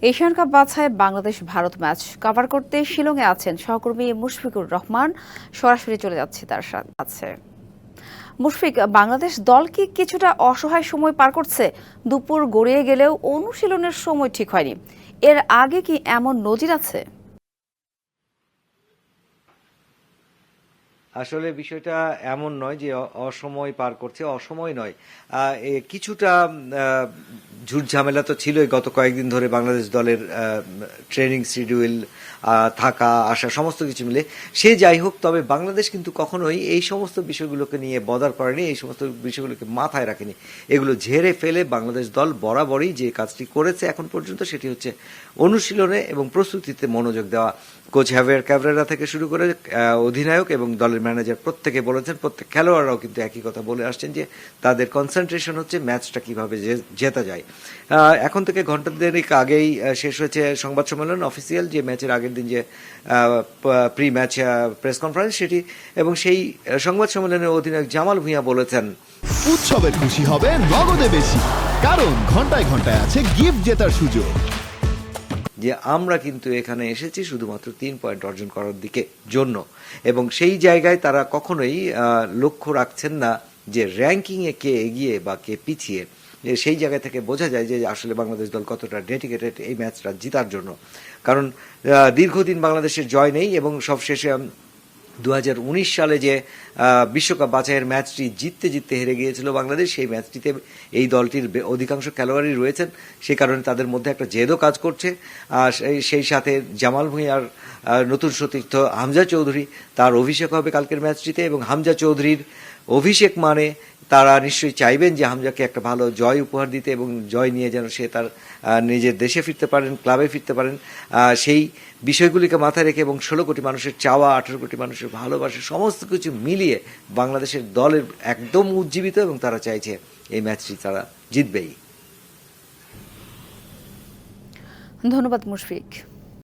Asian cup বাছাই Bangladesh Bharat match cover করতে শিলংয়ে আছেন সহকর্মী মুশফিকুর রহমান। সরাসরি চলে যাচ্ছি তার কাছে। মুশফিক, বাংলাদেশ দল কি কিছুটা অসহায় সময় পার করছে? দুপুর গড়িয়ে গেলেও অনুশীলনের সময় ঠিক হয়নি। এর আগে কি এমন নজির আছে? আসলে বিষয়টা এমন নয় যে অসময় পার করছে, অসময় নয়। কিছুটা ঝুট ঝামেলা তো ছিলই গত কয়েকদিন ধরে বাংলাদেশ দলের ট্রেনিং শিডিউল, থাকা আসা সমস্ত কিছু মিলে। সে যাই হোক, তবে বাংলাদেশ কিন্তু কখনোই এই সমস্ত বিষয়গুলোকে নিয়ে বদার করেনি, এই সমস্ত বিষয়গুলোকে মাথায় রাখেনি। এগুলো ঝেড়ে ফেলে বাংলাদেশ দল বরাবরই যে কাজটি করেছে এখন পর্যন্ত সেটি হচ্ছে অনুশীলনে এবং প্রস্তুতিতে মনোযোগ দেওয়া। কোচ হ্যাভিয়ার ক্যাবরেরা থেকে শুরু করে অধিনায়ক এবং দলের ম্যানেজার প্রত্যেকে বলেছেন, প্রত্যেক খেলোয়াড়রাও কিন্তু একই কথা বলে আসছেন যে তাদের কনসেন্ট্রেশন হচ্ছে ম্যাচটা কিভাবে জেতা যায়। এখন থেকে ঘন্টা দেড়েক আগেই শেষ হয়েছে সংবাদ সম্মেলন, অফিসিয়াল যে ম্যাচের আগের দিন যে প্রি ম্যাচ প্রেস কনফারেন্স সেটি, এবং সেই সংবাদ সম্মেলনে অধিনায়ক জামাল ভুঁইয়া বলেছেন, উৎসবে খুশি হবে নগদে বেশি, কারণ ঘন্টায় ঘন্টায় আছে গিফট জেতার সুযোগ। যে আমরা কিন্তু এখানে এসেছি শুধুমাত্র 3 পয়েন্ট অর্জন করার দিকে জন্য, এবং সেই জায়গায় তারা কখনোই লক্ষ্য রাখছেন না যে র্যাঙ্কিংয়ে কে এগিয়ে বা কে পিছিয়ে। সেই জায়গা থেকে বোঝা যায় যে আসলে বাংলাদেশ দল কতটা ডেডিকেটেড এই ম্যাচটা জেতার জন্য। কারণ দীর্ঘদিন বাংলাদেশের জয় নেই, এবং সবশেষে 2019 সালে যে বিশ্বকাপ বাছাইয়ের ম্যাচটি জিততে জিততে হেরে গিয়েছিল বাংলাদেশ, সেই ম্যাচটিতে এই দলটির অধিকাংশ খেলোয়াড়ই রয়েছেন। সে কারণে তাদের মধ্যে একটা জেদও কাজ করছে। সেই সাথে জামাল ভুঁইয়ার নতুন সতীর্থ হামজা চৌধুরী, তার অভিষেক হবে কালকের ম্যাচটিতে, এবং হামজা চৌধুরীর অভিষেক মানে তারা নিশ্চয়ই চাইবেন যে হামজাকে একটা ভালো জয় উপহার দিতে, এবং জয় নিয়ে যেন সে তার নিজের দেশে ফিরতে পারেন, ক্লাবে ফিরতে পারেন। সেই বিষয়গুলিকে মাথায় রেখে এবং 16 কোটি মানুষের চাওয়া, 18 কোটি মানুষের ভালোবাসা সমস্ত কিছু মিলিয়ে বাংলাদেশের দলের একদম উজ্জীবিত, এবং তারা চাইছে এই ম্যাচটি তারা জিতবেই। ধন্যবাদ মুশফিক।